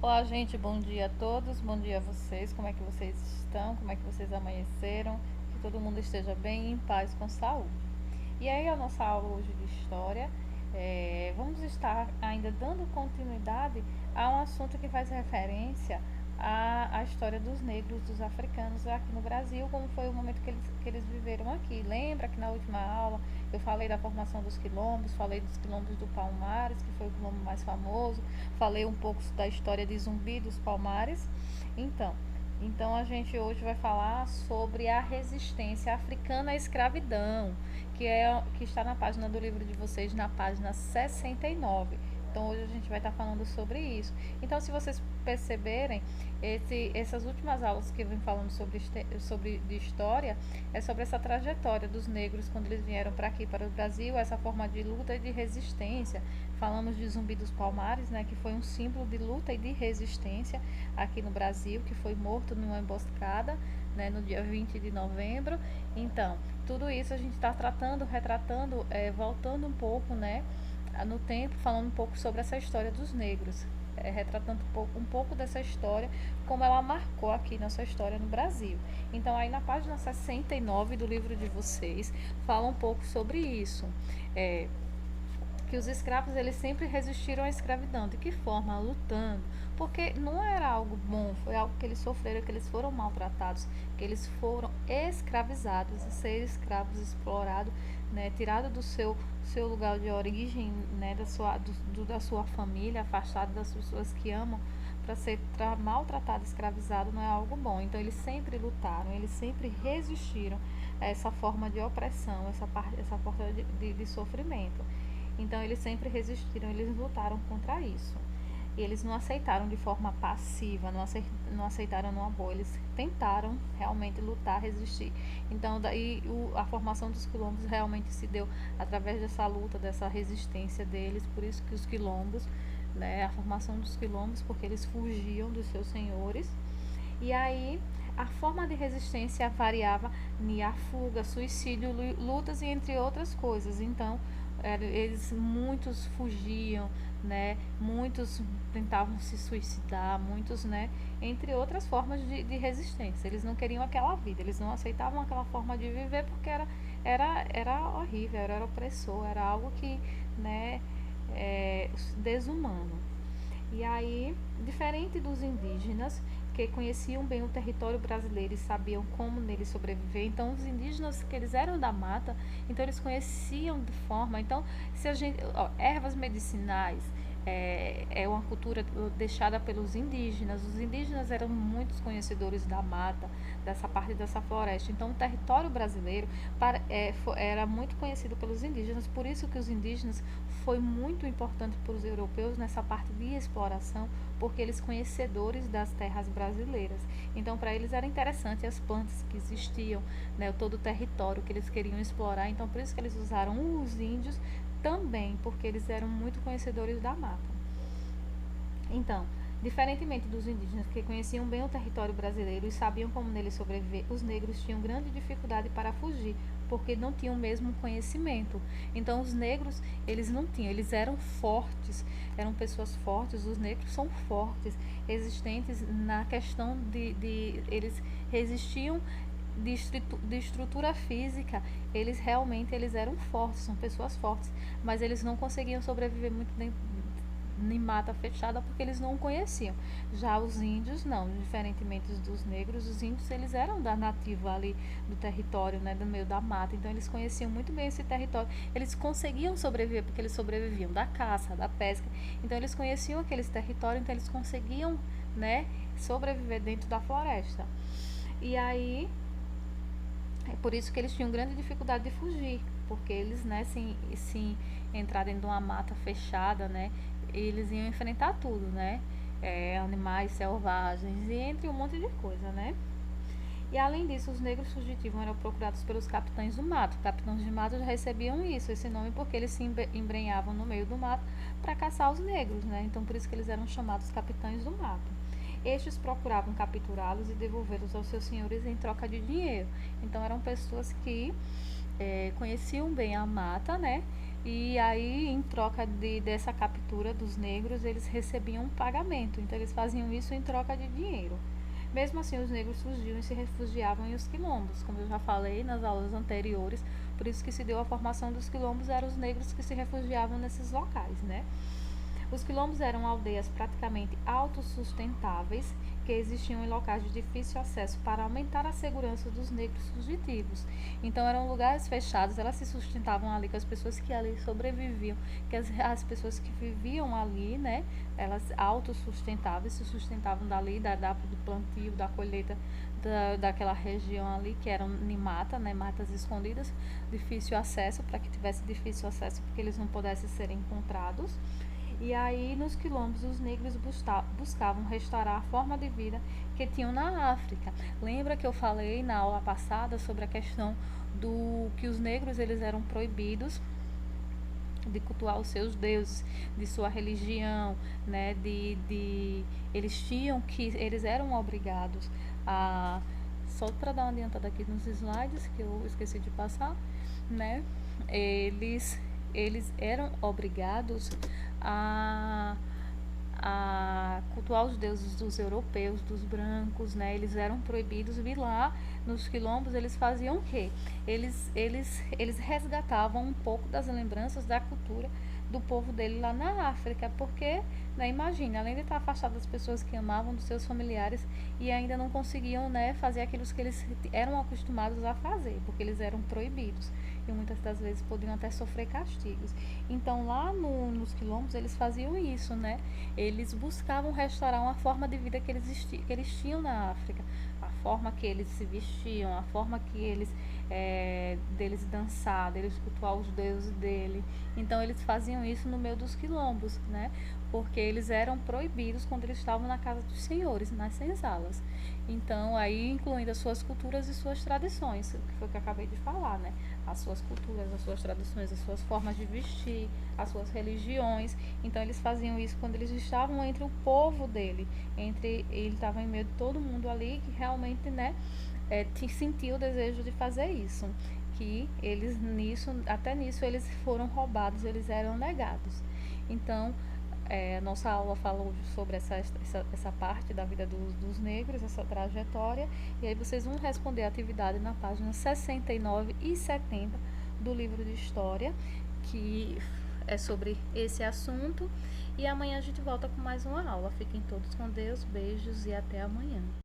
Olá, gente, bom dia a todos, bom dia a vocês. Como é que vocês estão? Como é que vocês amanheceram? Que todo mundo esteja bem, em paz, com saúde. E aí, a nossa aula hoje de história, vamos estar ainda dando continuidade a um assunto que faz referência à história dos negros, dos africanos aqui no Brasil, como foi o momento que eles viveram aqui. Lembra que na última aula eu falei da formação dos quilombos, falei dos quilombos do Palmares, que foi o quilombo mais famoso, falei um pouco da história de Zumbi dos Palmares. Então, então a gente hoje vai falar sobre a resistência africana à escravidão, que está na página do livro de vocês, na página 69. Então hoje a gente vai estar falando sobre isso. Então, se vocês perceberem, essas últimas aulas que eu vim falando sobre de história é sobre essa trajetória dos negros quando eles vieram para aqui, para o Brasil, essa forma de luta e de resistência. Falamos de Zumbi dos Palmares, né, que foi um símbolo de luta e de resistência aqui no Brasil, que foi morto numa emboscada, né, no dia 20 de novembro. Então, tudo isso a gente está tratando, retratando, voltando um pouco, né, no tempo, falando um pouco sobre essa história dos negros, retratando um pouco dessa história, como ela marcou aqui na sua história no Brasil. Então, aí na página 69 do livro de vocês, fala um pouco sobre isso. É, que os escravos eles sempre resistiram à escravidão. De que forma? Lutando. Porque não era algo bom, foi algo que eles sofreram, que eles foram maltratados, que eles foram escravizados, ser escravos, explorados, né, tirado do seu lugar de origem, né, da sua família, afastado das pessoas que amam, para ser maltratado, escravizado, não é algo bom. Então eles sempre lutaram, eles sempre resistiram a essa forma de opressão, essa forma de sofrimento. Então eles sempre resistiram, eles lutaram contra isso. E eles não aceitaram de forma passiva, não aceitaram numa boa, eles tentaram realmente lutar, resistir. Então daí a formação dos quilombos realmente se deu através dessa luta, dessa resistência deles, por isso que os quilombos, né, a formação dos quilombos, porque eles fugiam dos seus senhores. E aí a forma de resistência variava a fuga, suicídio, lutas e entre outras coisas. Então, muitos fugiam, né? Muitos tentavam se suicidar, muitos, né? Entre outras formas de resistência. Eles não queriam aquela vida, eles não aceitavam aquela forma de viver porque era horrível, era opressor, era algo que, né? Desumano. E aí, diferente dos indígenas, que conheciam bem o território brasileiro e sabiam como nele sobreviver, então os indígenas que eles eram da mata, então eles conheciam de forma, então se a gente, ervas medicinais, é uma cultura deixada pelos indígenas. Os indígenas eram muitos conhecedores da mata, dessa parte dessa floresta. Então, o território brasileiro era muito conhecido pelos indígenas. Por isso que os indígenas foi muito importante para os europeus nessa parte de exploração, porque eles conhecedores das terras brasileiras. Então, para eles era interessante as plantas que existiam, né, todo o território que eles queriam explorar. Então, por isso que eles usaram os índios também, porque eles eram muito conhecedores da mata. Então, diferentemente dos indígenas que conheciam bem o território brasileiro e sabiam como nele sobreviver, os negros tinham grande dificuldade para fugir, porque não tinham o mesmo conhecimento. Então, os negros, eles não tinham, eles eram fortes, eram pessoas fortes, os negros são fortes, existentes na questão eles resistiam de estrutura física, eles eram fortes, são pessoas fortes, mas eles não conseguiam sobreviver muito em mata fechada porque eles não conheciam. Já os índios não, diferentemente dos negros, os índios eles eram da nativa ali do território, né, do meio da mata, então eles conheciam muito bem esse território. Eles conseguiam sobreviver porque eles sobreviviam da caça, da pesca. Então eles conheciam aqueles territórios, então eles conseguiam, né, sobreviver dentro da floresta. E aí é por isso que eles tinham grande dificuldade de fugir, porque eles, né, se entrar dentro de uma mata fechada, né, eles iam enfrentar tudo, né, animais selvagens e entre um monte de coisa, né. E além disso, os negros fugitivos eram procurados pelos capitães do mato. Capitães de mato já recebiam esse nome, porque eles se embrenhavam no meio do mato para caçar os negros, né? Então por isso que eles eram chamados capitães do mato. Estes procuravam capturá-los e devolvê-los aos seus senhores em troca de dinheiro. Então eram pessoas que conheciam bem a mata, né? E aí, em troca dessa captura dos negros, eles recebiam um pagamento. Então, eles faziam isso em troca de dinheiro. Mesmo assim, os negros fugiam e se refugiavam em os quilombos, como eu já falei nas aulas anteriores. Por isso que se deu a formação dos quilombos, eram os negros que se refugiavam nesses locais, né? Os quilombos eram aldeias praticamente autossustentáveis que existiam em locais de difícil acesso para aumentar a segurança dos negros fugitivos. Então eram lugares fechados, elas se sustentavam ali com as pessoas que ali sobreviviam, que as pessoas que viviam ali, né, elas autossustentáveis, se sustentavam dali, do plantio, da colheita daquela região ali, que eram em mata, né, matas escondidas, difícil acesso, para que tivesse difícil acesso, porque eles não pudessem ser encontrados. E aí, nos quilombos, os negros buscavam restaurar a forma de vida que tinham na África. Lembra que eu falei na aula passada sobre a questão do que os negros eles eram proibidos de cultuar os seus deuses, de sua religião, né? Eles eram obrigados a, só para dar uma adiantada aqui nos slides que eu esqueci de passar, né? Eles eles eram obrigados a, a cultuar os deuses dos europeus, dos brancos, né? Eles eram proibidos vir lá nos quilombos. Eles faziam o quê? Eles resgatavam um pouco das lembranças da cultura do povo dele lá na África, porque, né, imagina, além de estar afastado das pessoas que amavam, dos seus familiares, e ainda não conseguiam, né, fazer aquilo que eles eram acostumados a fazer, porque eles eram proibidos e muitas das vezes podiam até sofrer castigos. Então lá nos quilombos eles faziam isso, né? Eles buscavam restaurar uma forma de vida que eles tinham na África, a forma que eles se vestiam, a forma que eles deles dançar, deles cultuar os deuses dele. Então eles faziam isso no meio dos quilombos, né? Porque eles eram proibidos quando eles estavam na casa dos senhores, nas senzalas. Então, aí incluindo as suas culturas e suas tradições, que foi o que eu acabei de falar, né? As suas culturas, as suas tradições, as suas formas de vestir, as suas religiões. Então, eles faziam isso quando eles estavam entre o povo dele, ele estava em meio de todo mundo ali que realmente, né, sentiu o desejo de fazer isso. Que eles até nisso eles foram roubados, eles eram negados. Então, nossa aula falou sobre essa parte da vida dos negros, essa trajetória, e aí vocês vão responder a atividade na página 69 e 70 do livro de História, que é sobre esse assunto, e amanhã a gente volta com mais uma aula. Fiquem todos com Deus, beijos e até amanhã.